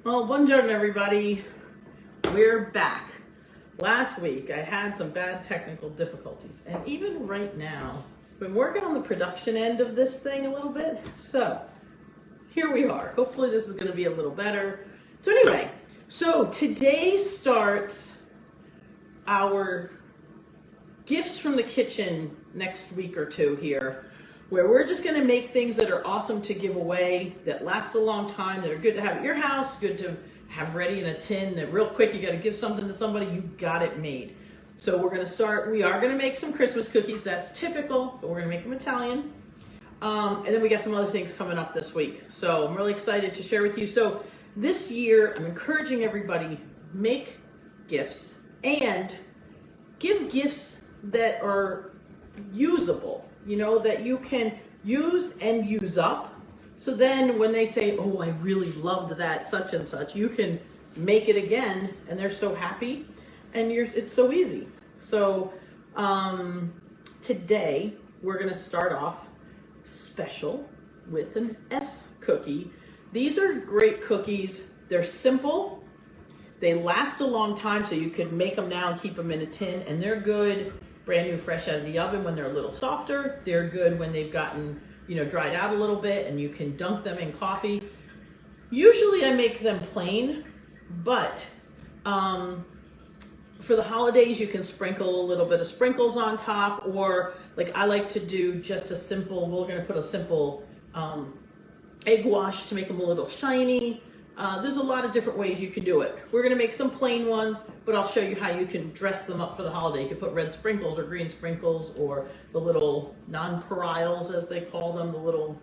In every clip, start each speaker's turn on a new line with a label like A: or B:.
A: Well, buongiorno everybody. We're back. Last week I had some bad technical difficulties, and even right now, I've been working on the production end of this thing a little bit. So here we are. Hopefully this is going to be a little better. So anyway, today starts our gifts from the kitchen next week or two here, where we're just going to make things that are awesome to give away, that last a long time, that are good to have at your house, good to have ready in a tin, that real quick you got to give something to somebody, you got it made. So we're going to start, we are going to make some Christmas cookies, that's typical, but we're going to make them Italian. And then we got some other things coming up this week. So I'm really excited to share with you. So this year, I'm encouraging everybody, make gifts and give gifts that are usable, you know, that you can use and use up. So then when they say, oh, I really loved that such and such, you can make it again and they're so happy and it's so easy. So today we're going to start off special with an S cookie. These are great cookies. They're simple. They last a long time, so you can make them now and keep them in a tin, and they're good brand new fresh out of the oven when they're a little softer. They're good when they've gotten, you know, dried out a little bit, and you can dunk them in coffee. Usually I make them plain, but for the holidays you can sprinkle a little bit of sprinkles on top, or like I like to do just a simple, we're going to put a simple egg wash to make them a little shiny. There's a lot of different ways you can do it. We're going to make some plain ones, but I'll show you how you can dress them up for the holiday. You can put red sprinkles or green sprinkles, or the little nonpareils as they call them, the little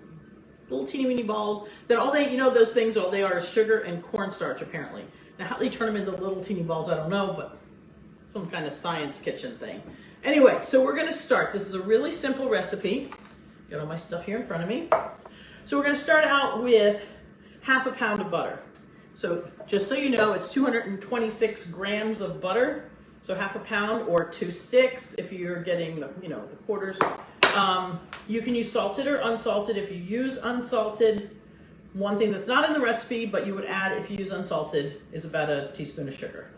A: teeny weeny balls that all they, you know, those things, all they are is sugar and cornstarch apparently. Now how they turn them into little teeny balls, I don't know, but some kind of science kitchen thing. Anyway, so we're going to start. This is a really simple recipe. Got all my stuff here in front of me. So we're going to start out with half a pound of butter. So just so you know, it's 226 grams of butter. So half a pound, or 2 sticks if you're getting the, you know, the quarters. You can use salted or unsalted. If you use unsalted, one thing that's not in the recipe, but you would add if you use unsalted, is about a teaspoon of sugar.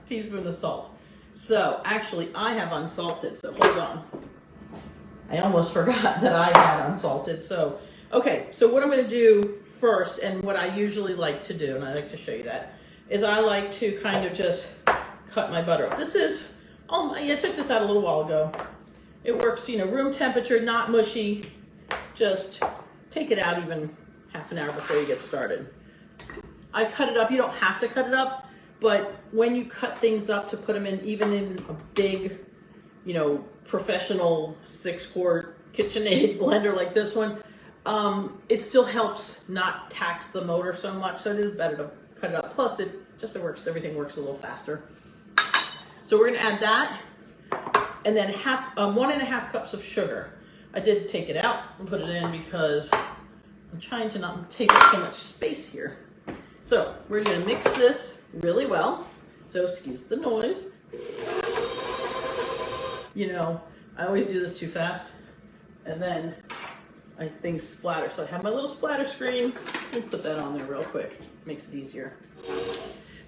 A: Teaspoon of salt. So actually I have unsalted, so hold on. I almost forgot that I had unsalted. So, okay, so what I'm going to do first, and what I usually like to do, and I like to show you that, is I like to kind of just cut my butter up. This is, I took this out a little while ago. It works, you know, room temperature, not mushy. Just take it out even half an hour before you get started. I cut it up. You don't have to cut it up, but when you cut things up to put them in, even in a big, you know, professional 6-quart KitchenAid blender like this one, it still helps not tax the motor so much, so it is better to cut it up. Plus, it everything works a little faster. So we're going to add that, and then 1.5 cups of sugar. I did take it out and put it in because I'm trying to not take up so much space here. So we're going to mix this really well. So excuse the noise. You know, I always do this too fast, and then things splatter. So I have my little splatter screen. Let me put that on there real quick. Makes it easier.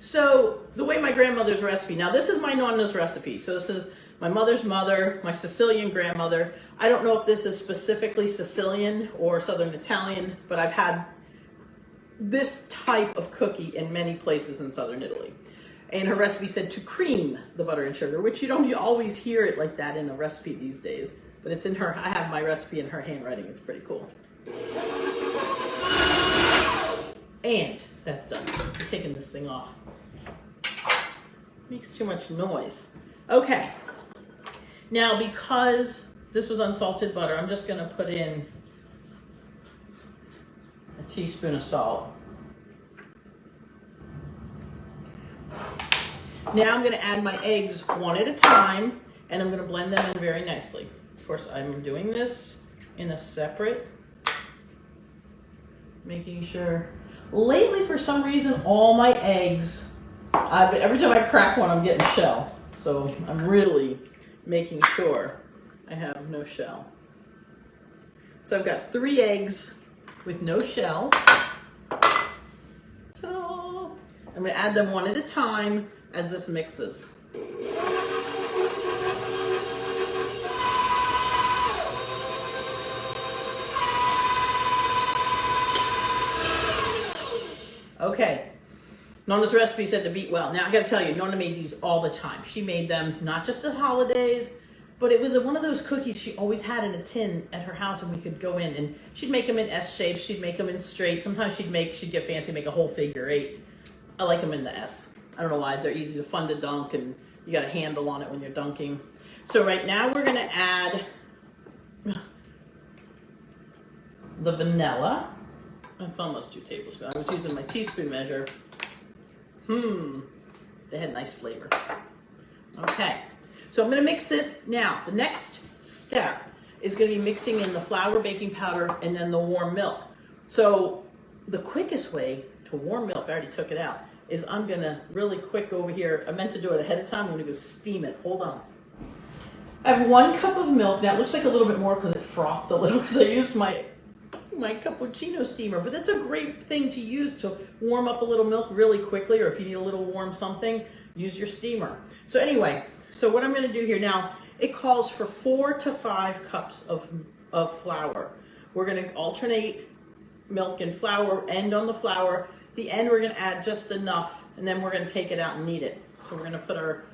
A: So the way my grandmother's recipe, now this is my Nonna's recipe. So this is my mother's mother, my Sicilian grandmother. I don't know if this is specifically Sicilian or Southern Italian, but I've had this type of cookie in many places in Southern Italy. And her recipe said to cream the butter and sugar, which you always hear it like that in a recipe these days. But it's in her, I have my recipe in her handwriting. It's pretty cool. And that's done. I'm taking this thing off. Makes too much noise. Okay. Now, because this was unsalted butter, I'm just going to put in a teaspoon of salt. Now I'm going to add my eggs one at a time, and I'm going to blend them in very nicely. Of course, I'm doing this in a separate, making sure. Lately, for some reason, all my eggs, every time I crack one, I'm getting shell. So I'm really making sure I have no shell. So I've got 3 eggs with no shell. Ta-da! I'm gonna add them one at a time as this mixes. Okay, Nonna's recipe said to beat well. Now I gotta tell you, Nonna made these all the time. She made them not just at holidays, but it was one of those cookies she always had in a tin at her house, and we could go in and she'd make them in S shapes, she'd make them in straight. Sometimes she'd get fancy, make a whole figure 8. I like them in the S. I don't know why, they're easy to fun to dunk and you got a handle on it when you're dunking. So right now we're gonna add the vanilla. That's almost 2 tablespoons. I was using my teaspoon measure. They had nice flavor. Okay, so I'm gonna mix this. Now, the next step is gonna be mixing in the flour, baking powder, and then the warm milk. So the quickest way to warm milk, I already took it out, is I'm gonna really quick over here. I meant to do it ahead of time. I'm gonna go steam it. Hold on. I have 1 cup of milk. Now it looks like a little bit more because it frothed a little because I used my cappuccino steamer, but that's a great thing to use to warm up a little milk really quickly, or if you need a little warm something, use your steamer. So anyway, so what I'm gonna do here now, it calls for 4 to 5 cups of flour. We're gonna alternate milk and flour, end on the flour. The end we're gonna add just enough, and then we're gonna take it out and knead it. So we're gonna put our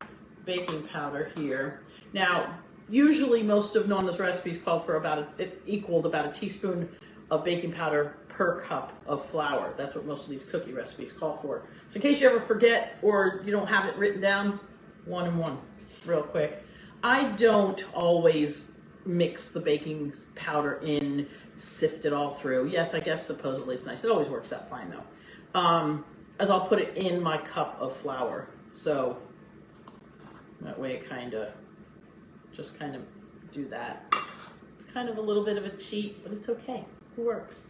A: baking powder here. Now, usually most of Nonna's recipes call for it equaled about a teaspoon of baking powder per cup of flour. That's what most of these cookie recipes call for. So in case you ever forget or you don't have it written down, 1 and 1, real quick. I don't always mix the baking powder in, sift it all through. Yes, I guess supposedly it's nice. It always works out fine though. As I'll put it in my cup of flour. So that way it just kind of do that. It's kind of a little bit of a cheat, but it's okay. It works.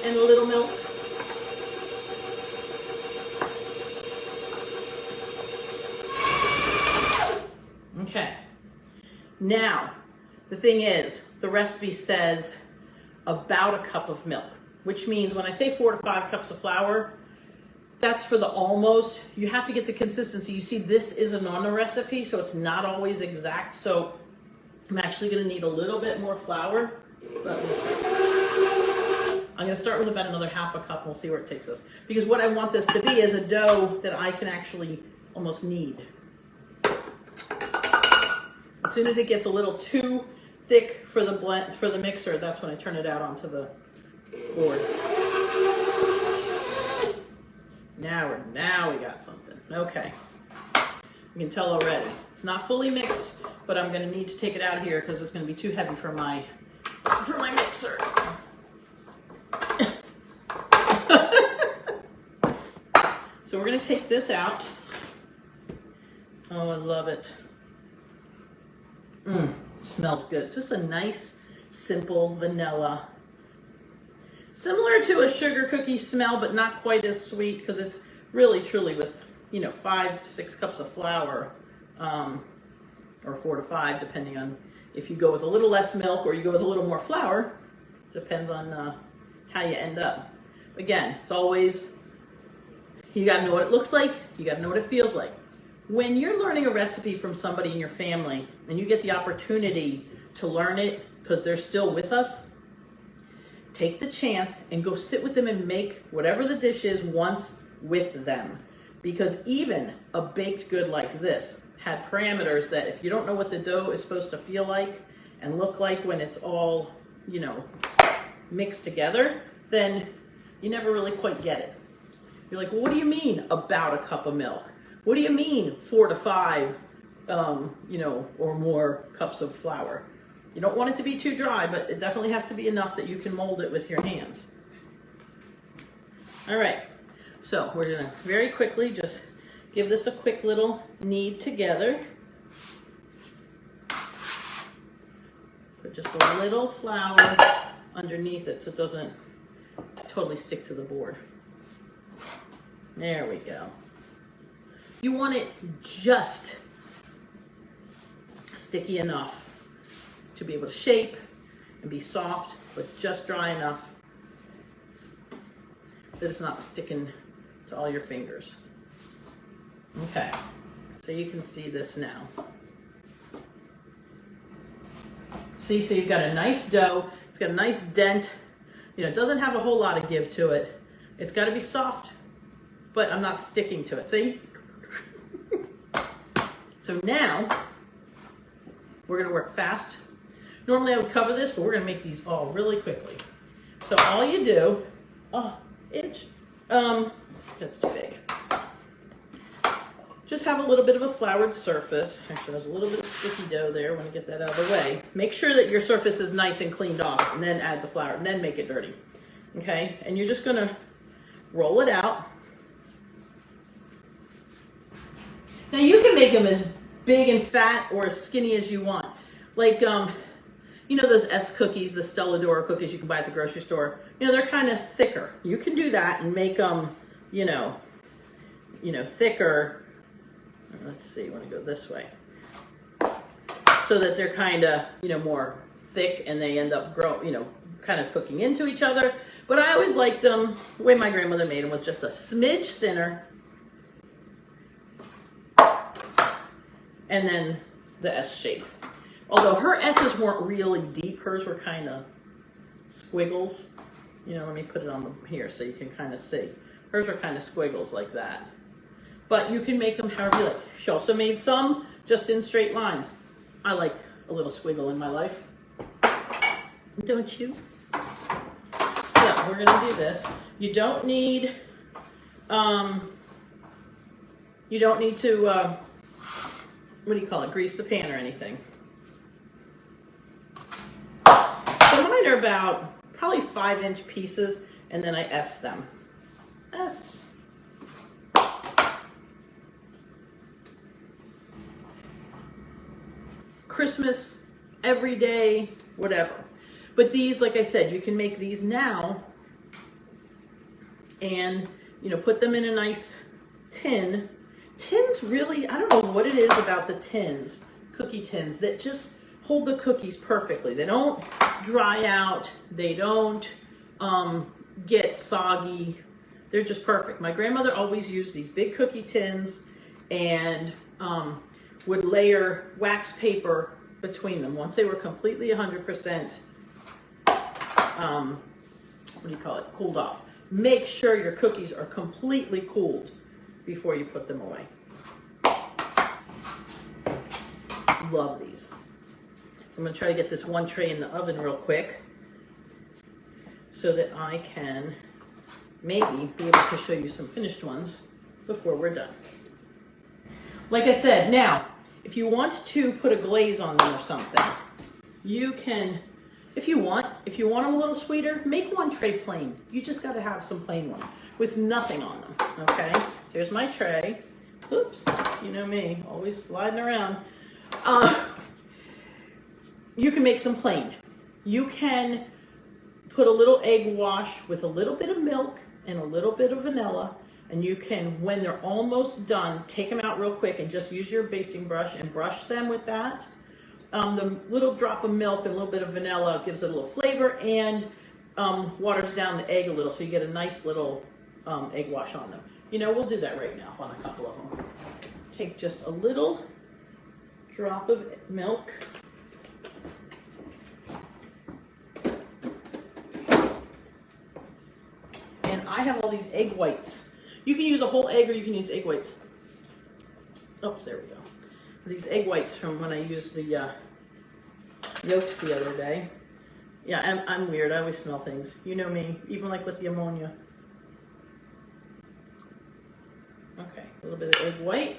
A: And a little milk. Okay. Now, the thing is, the recipe says about a cup of milk, which means when I say 4 to 5 cups of flour, that's for the almost. You have to get the consistency. You see, this is a Nonna recipe, so it's not always exact. So I'm actually going to need a little bit more flour. But I'm going to start with about another half a cup, and we'll see where it takes us. Because what I want this to be is a dough that I can actually almost knead. As soon as it gets a little too thick for the mixer, that's when I turn it out onto the board. Now we got something. Okay. You can tell already. It's not fully mixed, but I'm going to need to take it out of here because it's going to be too heavy for my mixer. So we're going to take this out. Oh, I love it. Smells good. It's just a nice, simple vanilla. Similar to a sugar cookie smell, but not quite as sweet because it's really, truly with, 5 to 6 cups of flour, or 4 to 5, depending on if you go with a little less milk or you go with a little more flour. Depends on how you end up. Again, it's always, you got to know what it looks like. You got to know what it feels like. When you're learning a recipe from somebody in your family and you get the opportunity to learn it because they're still with us, take the chance and go sit with them and make whatever the dish is once with them. Because even a baked good like this had parameters that if you don't know what the dough is supposed to feel like and look like when it's all, mixed together, then you never really quite get it. You're like, well, what do you mean about a cup of milk? What do you mean 4 to 5, or more cups of flour? You don't want it to be too dry, but it definitely has to be enough that you can mold it with your hands. All right, so we're gonna very quickly just give this a quick little knead together. Put just a little flour underneath it so it doesn't totally stick to the board. There we go. You want it just sticky enough to be able to shape and be soft, but just dry enough that it's not sticking to all your fingers. Okay, so you can see this now. See, so you've got a nice dough. It's got a nice dent. You know, it doesn't have a whole lot of give to it. It's got to be soft, but I'm not sticking to it. See? So now we're going to work fast. Normally I would cover this, but we're going to make these all really quickly. So all you do, that's too big. Just have a little bit of a floured surface. Actually, there's a little bit of sticky dough there. I want to get that out of the way. Make sure that your surface is nice and cleaned off, and then add the flour, and then make it dirty. Okay? And you're just going to roll it out. Now you can make them as big and fat or as skinny as you want. Like, you know those S cookies, the Stella D'oro cookies you can buy at the grocery store? You know, they're kind of thicker. You can do that and make them, you know, thicker. Let's see, I want to go this way. So that they're kind of, you know, more thick and they end up kind of cooking into each other. But I always liked them, the way my grandmother made them was just a smidge thinner. And then the S shape. Although her S's weren't really deep, hers were kind of squiggles. You know, let me put it on here so you can kind of see. Hers were kind of squiggles like that. But you can make them however you like. She also made some just in straight lines. I like a little squiggle in my life. Don't you? So we're gonna do this. You don't need to what do you call it? Grease the pan or anything. So mine are about probably 5-inch pieces, and then I S them. S. Christmas, every day, whatever. But these, like I said, you can make these now and, you know, put them in a nice tin. Tins really, I don't know what it is about the tins, cookie tins, that just hold the cookies perfectly. They don't dry out. They don't get soggy. They're just perfect. My grandmother always used these big cookie tins and would layer wax paper between them. Once they were completely 100%, cooled off. Make sure your cookies are completely cooled before you put them away. Love these. So I'm gonna try to get this one tray in the oven real quick so that I can maybe be able to show you some finished ones before we're done. Like I said, now, if you want to put a glaze on them or something, you can, if you want them a little sweeter, make one tray plain. You just got to have some plain ones with nothing on them, okay? Here's my tray. Oops, you know me, always sliding around. You can make some plain. You can put a little egg wash with a little bit of milk and a little bit of vanilla. And you can, when they're almost done, take them out real quick and just use your basting brush and brush them with that. The little drop of milk and a little bit of vanilla gives it a little flavor and waters down the egg a little, so you get a nice little egg wash on them. You know, we'll do that right now on a couple of them. Take just a little drop of milk. And I have all these egg whites. You can use a whole egg or you can use egg whites. Oops, there we go. These egg whites from when I used the yolks the other day. Yeah, I'm weird. I always smell things. You know me, even like with the ammonia. Okay, a little bit of egg white.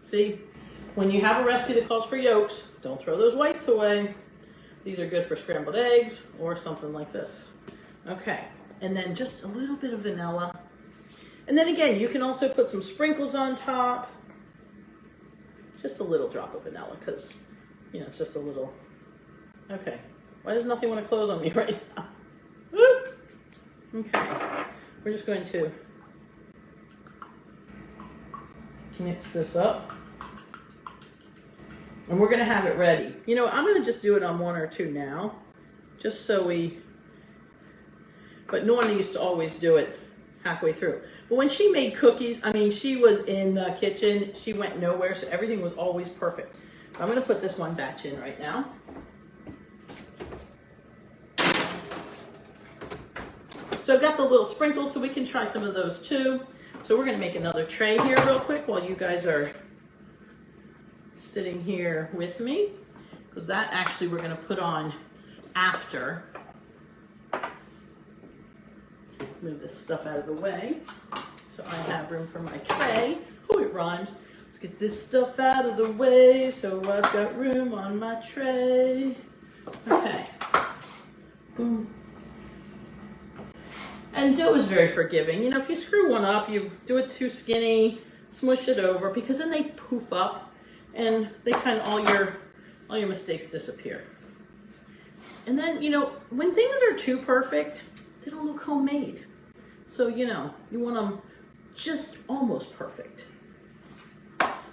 A: See, when you have a recipe that calls for yolks, don't throw those whites away. These are good for scrambled eggs or something like this. Okay. And then just a little bit of vanilla. And then again, you can also put some sprinkles on top. Just a little drop of vanilla because, you know, it's just a little. Okay. Why does nothing want to close on me right now? Okay. We're just going to mix this up. And we're going to have it ready. You know, I'm going to just do it on 1 or 2 now, just so we but Nonna used to always do it halfway through. But when she made cookies, I mean, she was in the kitchen. She went nowhere, so everything was always perfect. I'm going to put this one batch in right now. So I've got the little sprinkles, so we can try some of those too. So we're going to make another tray here real quick while you guys are sitting here with me, because that actually we're going to put on after. Move this stuff out of the way so I have room for my tray. Oh, it rhymes. Let's get this stuff out of the way so I've got room on my tray. Okay. Boom. And dough is very forgiving. You know, if you screw one up, you do it too skinny, smush it over, because then they poof up and they kind of, all your mistakes disappear. And then, you know, when things are too perfect, they don't look homemade. So, you know, you want them just almost perfect.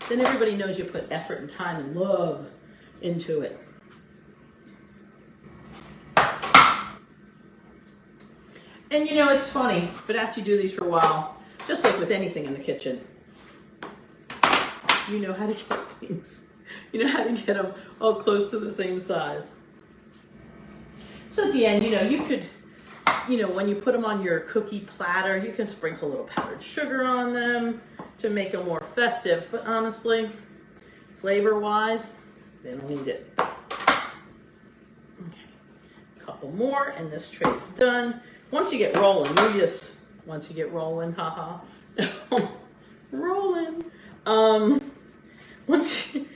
A: Then everybody knows you put effort and time and love into it. And you know, it's funny, but after you do these for a while, just like with anything in the kitchen, you know how to get things. You know how to get them all close to the same size. So at the end, you know, you could, you know, when you put them on your cookie platter, you can sprinkle a little powdered sugar on them to make them more festive. But honestly, flavor-wise, they don't need it. Okay, a couple more, and this tray's done. Once you get rolling, once you get rolling, haha, rolling. Once you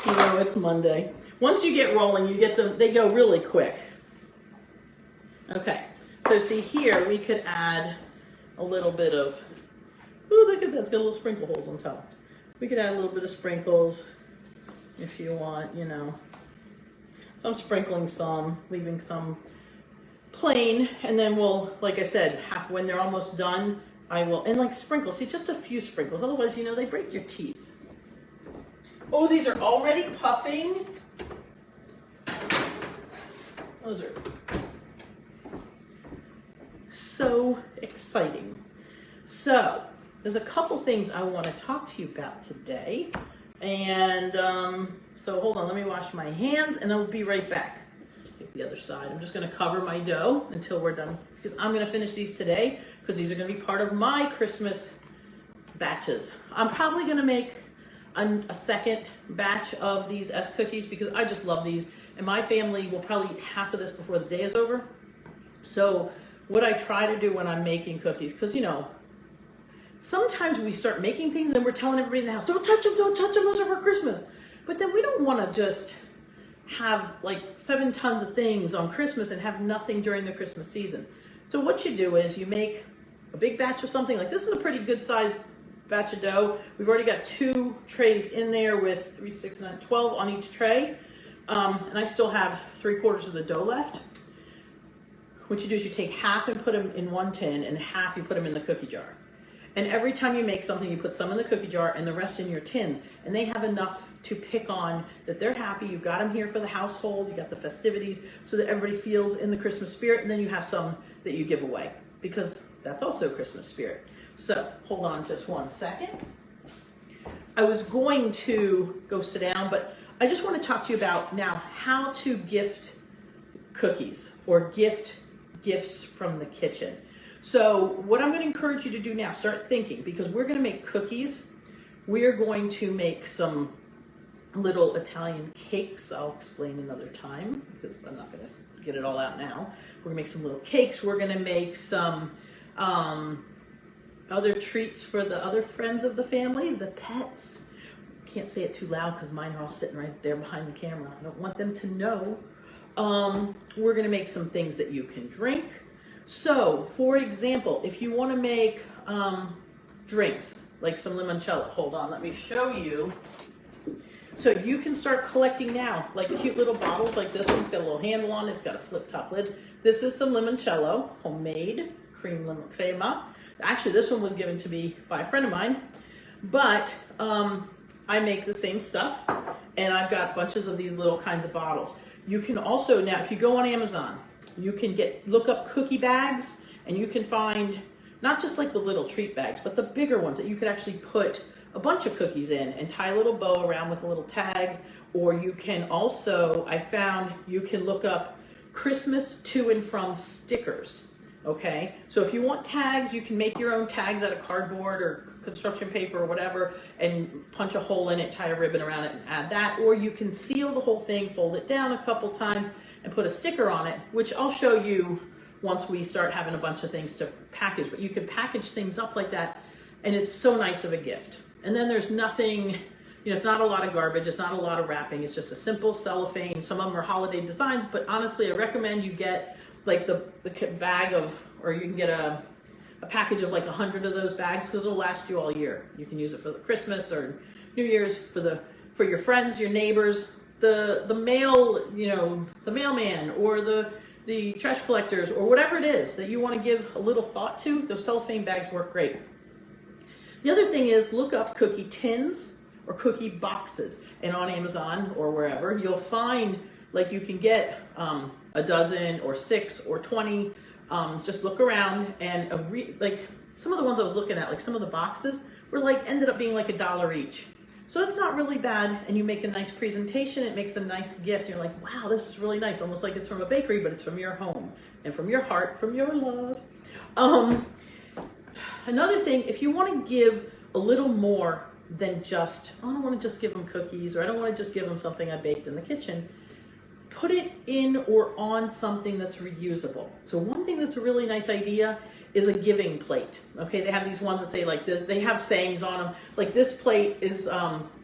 A: know, it's Monday. Once you get rolling, you get them, they go really quick. Okay, so see here, we could add a little bit of, ooh, look at that, it's got little sprinkle holes on top. We could add a little bit of sprinkles if you want, you know. So I'm sprinkling some, leaving some plain, and then we'll, like I said, when they're almost done, I will, and like sprinkles, see, just a few sprinkles, otherwise, you know, they break your teeth. Oh, these are already puffing. Those are so exciting. So, there's a couple things I want to talk to you about today, and so hold on, let me wash my hands, and I'll be right back. The other side. I'm just going to cover my dough until we're done, because I'm going to finish these today, because these are going to be part of my Christmas batches. I'm probably going to make a second batch of these S cookies, because I just love these, and my family will probably eat half of this before the day is over. So what I try to do when I'm making cookies, because you know, sometimes we start making things and we're telling everybody in the house, don't touch them, those are for Christmas. But then we don't want to just have like 7 tons of things on Christmas and have nothing during the Christmas season. So what you do is you make a big batch of something. Like this is a pretty good sized batch of dough. We've already got 2 trays in there with 3, 6, 9, 12 on each tray. And I still have 3/4 of the dough left. What you do is you take half and put them in one tin, and half you put them in the cookie jar. And every time you make something, you put some in the cookie jar and the rest in your tins. And they have enough to pick on, that they're happy. You got them here for the household. You got the festivities so that everybody feels in the Christmas spirit. And then you have some that you give away, because that's also Christmas spirit. So hold on just one second. I was going to go sit down, but I just want to talk to you about now how to gift cookies or gift gifts from the kitchen. So what I'm going to encourage you to do now, start thinking, because we're going to make cookies. We're going to make some little Italian cakes. I'll explain another time, because I'm not going to get it all out now. We're going to make some little cakes. We're going to make some other treats for the other friends of the family, the pets. Can't say it too loud because mine are all sitting right there behind the camera. I don't want them to know. We're going to make some things that you can drink. So, for example, if you want to make drinks, like some limoncello, hold on, let me show you. So you can start collecting now, like cute little bottles like this one's got a little handle on it, it's got a flip top lid. This is some limoncello, homemade, cream lemon crema. Actually, this one was given to me by a friend of mine, but I make the same stuff, and I've got bunches of these little kinds of bottles. You can also, now if you go on Amazon, you can look up cookie bags, and you can find not just like the little treat bags, but the bigger ones that you could actually put a bunch of cookies in and tie a little bow around with a little tag. Or you can also, I found, you can look up Christmas to and from stickers. Okay, so if you want tags, you can make your own tags out of cardboard or construction paper or whatever, and punch a hole in it, tie a ribbon around it, and add that. Or you can seal the whole thing, fold it down a couple times, and put a sticker on it, which I'll show you once we start having a bunch of things to package. But you can package things up like that, and it's so nice of a gift. And then there's nothing, you know, it's not a lot of garbage, it's not a lot of wrapping, it's just a simple cellophane. Some of them are holiday designs, but honestly, I recommend you get like the bag of, or you can get a package of like 100 of those bags, because it'll last you all year. You can use it for the Christmas or New Year's, for your friends, your neighbors, the mail, you know, the mailman, or the trash collectors, or whatever it is that you want to give a little thought to. Those cellophane bags work great. The other thing is, look up cookie tins or cookie boxes, and on Amazon or wherever you'll find, like, you can get a dozen or 6 or 20. Just look around, and like some of the ones I was looking at, like some of the boxes were like, ended up being like $1 each. So it's not really bad, and you make a nice presentation, it makes a nice gift. You're like, wow, this is really nice, almost like it's from a bakery, but it's from your home and from your heart, from your love. Another thing, if you want to give a little more than just, oh, I don't want to just give them cookies, or I don't want to just give them something I baked in the kitchen, put it in or on something that's reusable. So one thing that's a really nice idea is a giving plate. Okay, they have these ones that say like this, they have sayings on them, like this plate is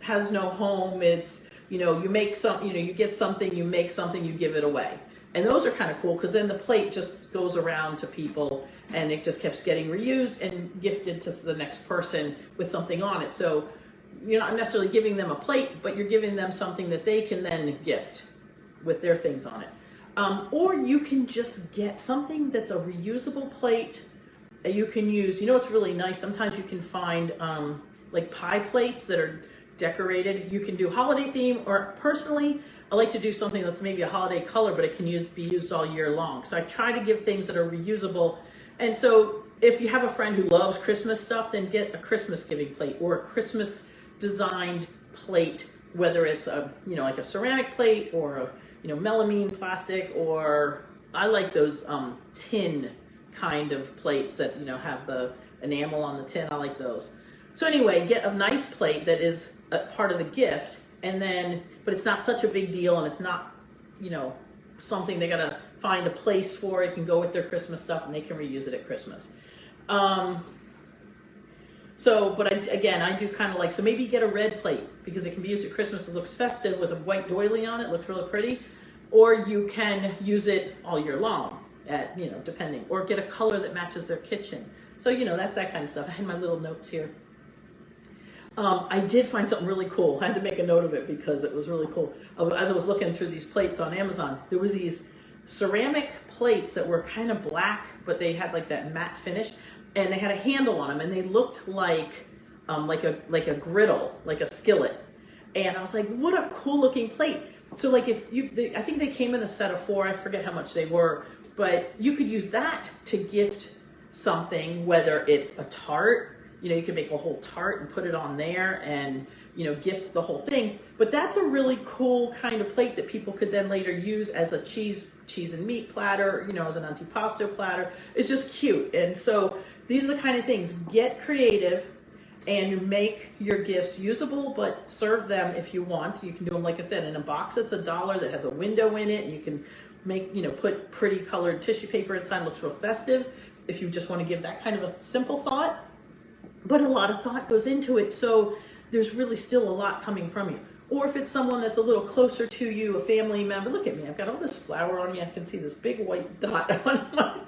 A: has no home, it's, you know, you make some, you know, you get something, you make something, you give it away. And those are kind of cool, because then the plate just goes around to people, and it just keeps getting reused and gifted to the next person with something on it. So you're not necessarily giving them a plate, but you're giving them something that they can then gift with their things on it. Or you can just get something that's a reusable plate that you can use. You know what's really nice? Sometimes you can find like pie plates that are decorated. You can do holiday theme, or personally, I like to do something that's maybe a holiday color, but it can be used all year long. So I try to give things that are reusable. And so if you have a friend who loves Christmas stuff, then get a Christmas giving plate or a Christmas designed plate, whether it's a, you know, like a ceramic plate or a, you know, melamine plastic, or I like those tin kind of plates that, you know, have the enamel on the tin. I like those. So anyway, get a nice plate that is a part of the gift, and then, but it's not such a big deal, and it's not, you know, something they gotta find a place for. It can go with their Christmas stuff, and they can reuse it at Christmas. So, but I do kind of like, so maybe get a red plate, because it can be used at Christmas. It looks festive with a white doily on it. Looks really pretty. Or you can use it all year long, at, you know, depending. Or get a color that matches their kitchen. So, you know, that's that kind of stuff. I had my little notes here. I did find something really cool. I had to make a note of it because it was really cool. As I was looking through these plates on Amazon, there was these ceramic plates that were kind of black, but they had like that matte finish, and they had a handle on them, and they looked like a griddle, like a skillet. And I was like, what a cool looking plate. So like I think they came in a set of 4, I forget how much they were, but you could use that to gift something, whether it's a tart. You know, you could make a whole tart and put it on there and, you know, gift the whole thing. But that's a really cool kind of plate that people could then later use as a cheese and meat platter, you know, as an antipasto platter. It's just cute. And so these are the kind of things. Get creative and make your gifts usable, but serve them if you want. You can do them, like I said, in a box that's $1 that has a window in it, and you can make, you know, put pretty colored tissue paper inside. Looks real festive if you just want to give that kind of a simple thought. But a lot of thought goes into it, so there's really still a lot coming from you. Or if it's someone that's a little closer to you, a family member. Look at me, I've got all this flour on me. I can see this big white dot on my...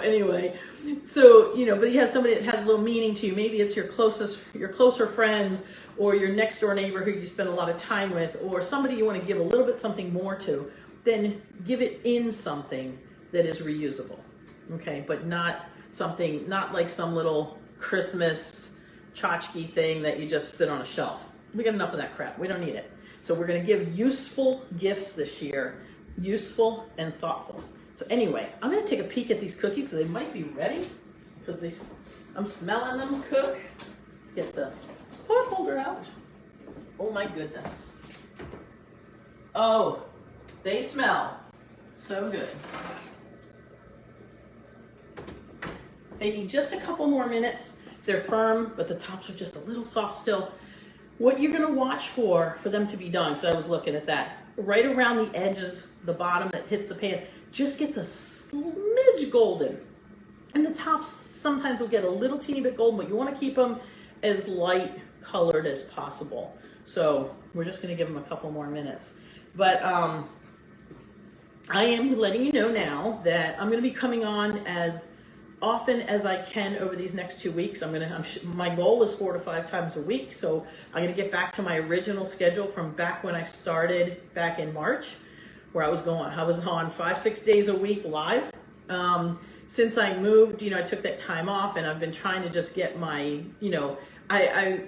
A: Anyway, so, you know, but you have somebody that has a little meaning to you. Maybe it's your closer friends, or your next door neighbor who you spend a lot of time with, or somebody you want to give a little bit something more to. Then give it in something that is reusable, okay? But not something, not like some little Christmas tchotchke thing that you just sit on a shelf. We got enough of that crap. We don't need it. So we're going to give useful gifts this year, useful and thoughtful. So anyway, I'm going to take a peek at these cookies. They might be ready because I'm smelling them cook. Let's get the pot holder out. Oh my goodness. Oh, they smell so good. They need just a couple more minutes. They're firm, but the tops are just a little soft still. What you're gonna watch for them to be done, because I was looking at that, right around the edges, the bottom that hits the pan, just gets a smidge golden. And the tops sometimes will get a little teeny bit golden, but you wanna keep them as light colored as possible. So we're just gonna give them a couple more minutes. But I am letting you know now that I'm gonna be coming on as often as I can over these next 2 weeks. My goal is 4 to 5 times a week. So I'm gonna get back to my original schedule from back when I started back in March, where I was on 5-6 days a week live. Since I moved, I took that time off, and I've been trying to just get my, I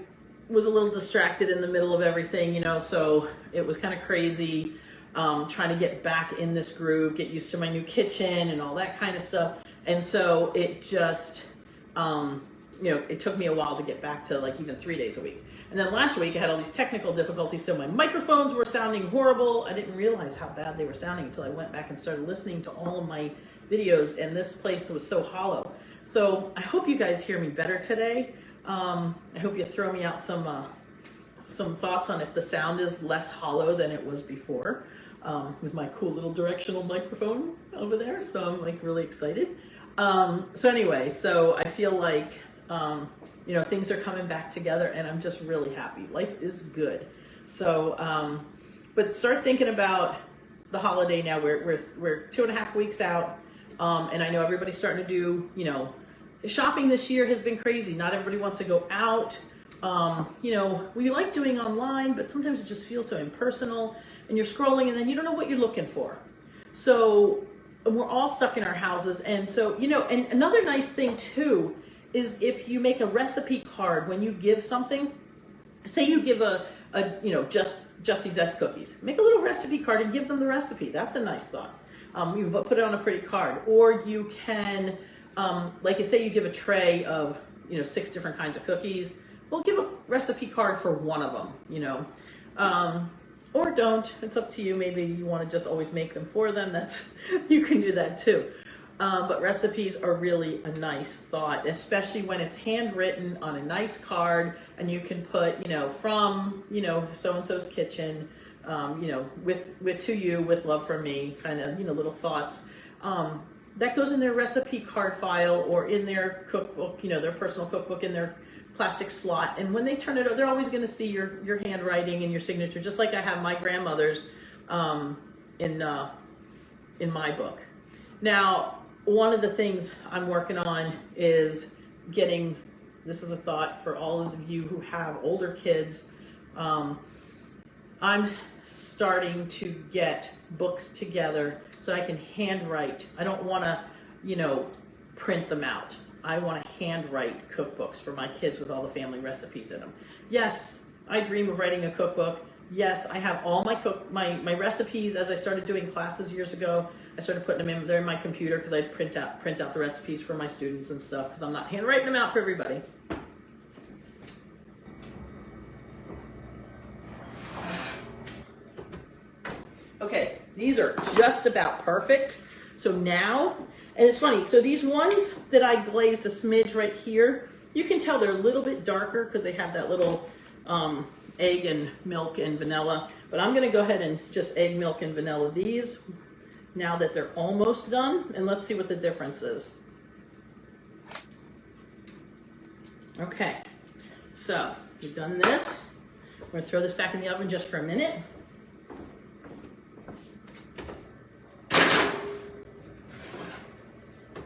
A: was a little distracted in the middle of everything, so it was kind of crazy. Trying to get back in this groove, get used to my new kitchen and all that kind of stuff. And so it just, it took me a while to get back to like even 3 days a week. And then last week I had all these technical difficulties. So my microphones were sounding horrible. I didn't realize how bad they were sounding until I went back and started listening to all of my videos. And this place was so hollow. So I hope you guys hear me better today. I hope you throw me out some thoughts on if the sound is less hollow than it was before. With my cool little directional microphone over there. So I'm like really excited. So anyway, so I feel like, things are coming back together, and I'm just really happy. Life is good. So, but start thinking about the holiday now. We're 2.5 weeks out. And I know everybody's starting to do, shopping this year has been crazy. Not everybody wants to go out. We like doing online, but sometimes it just feels so impersonal, and you're scrolling and then you don't know what you're looking for. So we're all stuck in our houses. And so, and another nice thing too, is if you make a recipe card when you give something, say you give just these S cookies, make a little recipe card and give them the recipe. That's a nice thought. You put it on a pretty card, or you can, like I say, you give a tray of, 6 different kinds of cookies. Well, give a recipe card for one of them, or don't. It's up to you. Maybe you want to just always make them for them. You can do that too. But recipes are really a nice thought, especially when it's handwritten on a nice card, and you can put, from, so-and-so's kitchen, with to you, with love from me, kind of, little thoughts. That goes in their recipe card file or in their cookbook, their personal cookbook, in their plastic slot. And when they turn it over, they're always going to see your handwriting and your signature, just like I have my grandmother's in my book. Now, one of the things I'm working on is this is a thought for all of you who have older kids. I'm starting to get books together so I can handwrite. I don't want to, print them out. I want to handwrite cookbooks for my kids with all the family recipes in them. Yes, I dream of writing a cookbook. Yes, I have all my recipes. As I started doing classes years ago, I started putting them in there in my computer because I'd print out the recipes for my students and stuff, because I'm not handwriting them out for everybody. Okay, these are just about perfect. So now, and it's funny, so these ones that I glazed a smidge right here, you can tell they're a little bit darker because they have that little egg and milk and vanilla. But I'm gonna go ahead and just egg, milk, and vanilla these now that they're almost done, and let's see what the difference is. Okay, so we've done this. We're gonna throw this back in the oven just for a minute.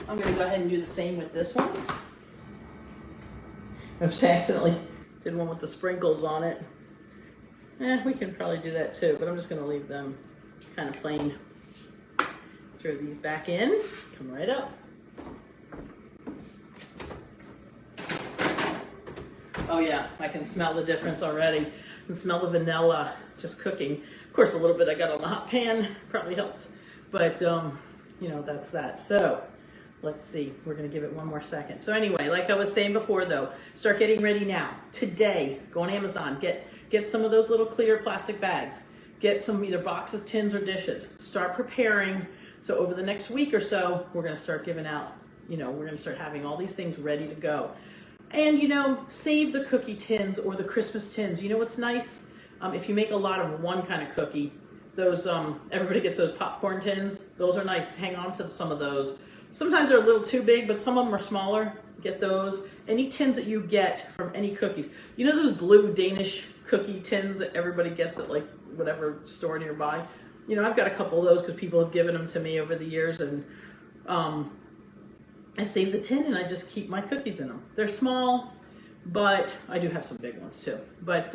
A: I'm going to go ahead and do the same with this one. Oops, I accidentally did one with the sprinkles on it. We can probably do that too, but I'm just going to leave them kind of plain. Throw these back in, come right up. Oh yeah, I can smell the difference already. I can smell the vanilla just cooking. Of course, a little bit I got on the hot pan probably helped, but you know, that's that. So let's see, we're gonna give it one more second. So anyway, like I was saying before though, start getting ready now. Today, go on Amazon, get some of those little clear plastic bags. Get some either boxes, tins, or dishes. Start preparing. So over the next week or so, we're gonna start giving out, you know, we're gonna start having all these things ready to go. And you know, save the cookie tins or the Christmas tins. You know what's nice? If you make a lot of one kind of cookie, those, everybody gets those popcorn tins. Those are nice, hang on to some of those. Sometimes they're a little too big, but some of them are smaller. Get those. Any tins that you get from any cookies. You know those blue Danish cookie tins that everybody gets at like whatever store nearby? You know, I've got a couple of those because people have given them to me over the years, and I save the tin and I just keep my cookies in them. They're small, but I do have some big ones too. But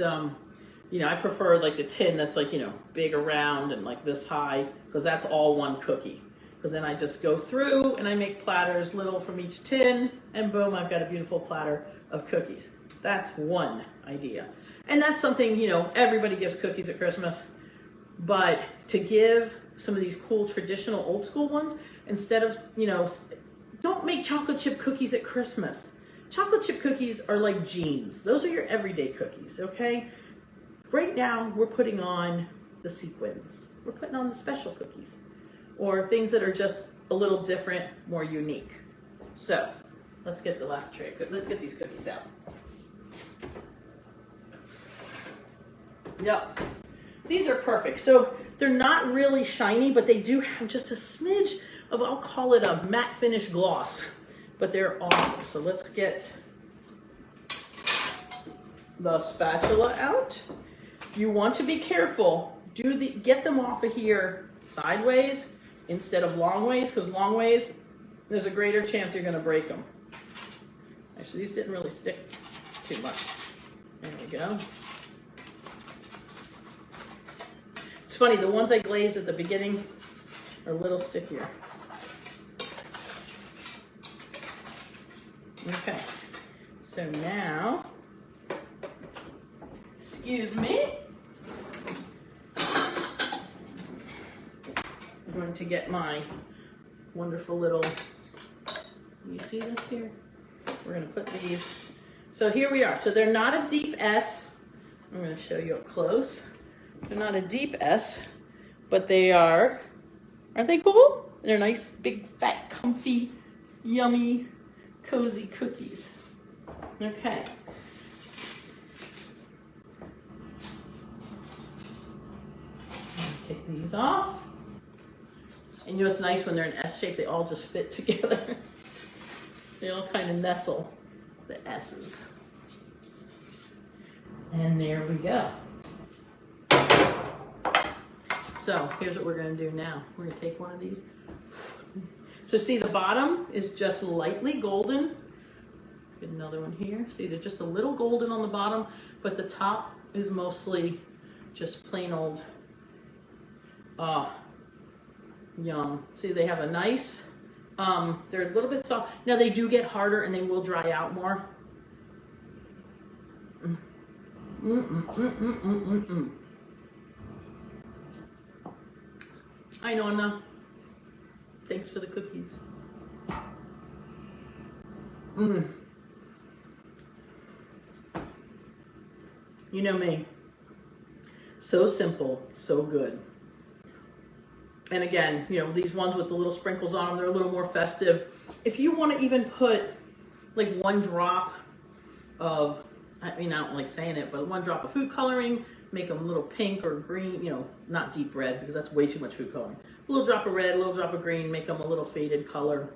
A: you know, I prefer like the tin that's like, you know, big around and like this high, because that's all one cookie. Because then I just go through and I make platters little from each tin, and boom, I've got a beautiful platter of cookies. That's one idea. And that's something, you know, everybody gives cookies at Christmas, but to give some of these cool traditional old school ones, instead of, you know, don't make chocolate chip cookies at Christmas. Chocolate chip cookies are like jeans. Those are your everyday cookies, okay? Right now, we're putting on the sequins. We're putting on the special cookies, or things that are just a little different, more unique. So let's get the last tray. Let's get these cookies out. Yep, these are perfect. So they're not really shiny, but they do have just a smidge of, I'll call it a matte finish gloss, but they're awesome. So let's get the spatula out. You want to be careful. Get them off of here sideways instead of long ways, because long ways, there's a greater chance you're going to break them. Actually, these didn't really stick too much. There we go. It's funny, the ones I glazed at the beginning are a little stickier. Okay, so now, excuse me, I'm going to get my wonderful little, you see this here? We're going to put these, so here we are. So they're not a deep S. I'm going to show you up close. They're not a deep S, but they are, aren't they cool? They're nice, big, fat, comfy, yummy, cozy cookies. Okay. Take these off. And you know what's nice when they're in S shape, they all just fit together. They all kind of nestle, the S's. And there we go. So here's what we're going to do now. We're going to take one of these. So see, the bottom is just lightly golden. Get another one here. See, they're just a little golden on the bottom, but the top is mostly just plain old, yum. See, they have a nice, they're a little bit soft. Now they do get harder and they will dry out more. Hi, Nonna. Thanks for the cookies. You know me. So simple, so good. And again, you know, these ones with the little sprinkles on them, they're a little more festive. If you want to even put like one drop of, I mean, I don't like saying it, but one drop of food coloring, make them a little pink or green, you know, not deep red because that's way too much food coloring. A little drop of red, a little drop of green, make them a little faded color.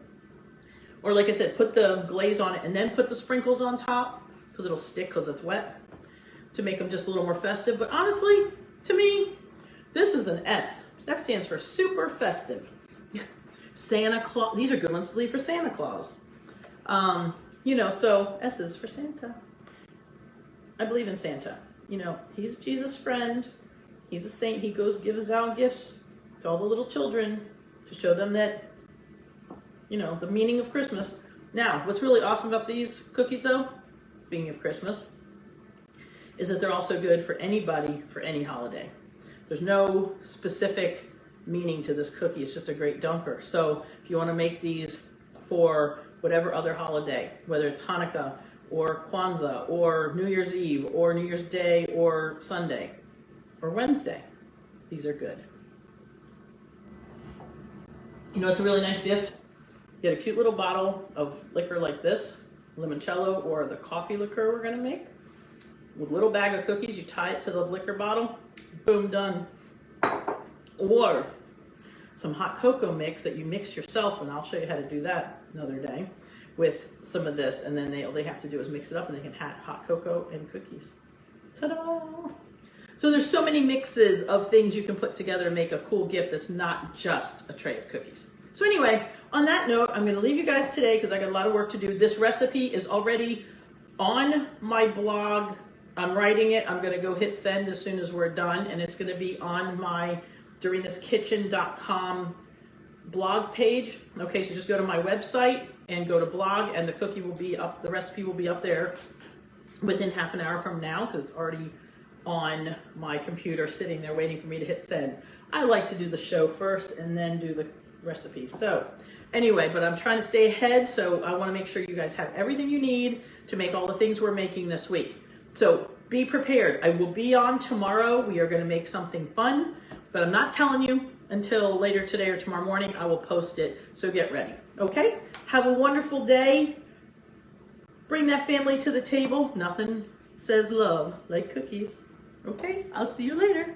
A: Or like I said, put the glaze on it and then put the sprinkles on top because it'll stick because it's wet to make them just a little more festive. But honestly, to me, this is an S. That stands for super festive. Santa Claus, these are good ones to leave for Santa Claus. You know, so S is for Santa. I believe in Santa. You know, he's Jesus' friend. He's a saint. He gives out gifts to all the little children to show them that, you know, the meaning of Christmas. Now, what's really awesome about these cookies though, speaking of Christmas, is that they're also good for anybody for any holiday. There's no specific meaning to this cookie. It's just a great dunker. So if you want to make these for whatever other holiday, whether it's Hanukkah or Kwanzaa or New Year's Eve or New Year's Day or Sunday or Wednesday, these are good. You know, it's a really nice gift. Get a cute little bottle of liquor like this, limoncello or the coffee liqueur we're going to make. With a little bag of cookies, you tie it to the liquor bottle, boom, done. Or some hot cocoa mix that you mix yourself, and I'll show you how to do that another day, with some of this, and then all they have to do is mix it up and they can have hot cocoa and cookies. Ta-da! So there's so many mixes of things you can put together and make a cool gift that's not just a tray of cookies. So anyway, on that note, I'm going to leave you guys today because I got a lot of work to do. This recipe is already on my blog. I'm writing it. I'm going to go hit send as soon as we're done, and it's going to be on my dorinaskitchen.com blog page. Okay, so just go to my website and go to blog, and the cookie will be up, the recipe will be up there within half an hour from now because it's already on my computer sitting there waiting for me to hit send. I like to do the show first and then do the recipe. So anyway, but I'm trying to stay ahead, so I want to make sure you guys have everything you need to make all the things we're making this week. So be prepared. I will be on tomorrow. We are going to make something fun, but I'm not telling you until later today or tomorrow morning. I will post it, so get ready. Okay? Have a wonderful day. Bring that family to the table. Nothing says love like cookies. Okay? I'll see you later.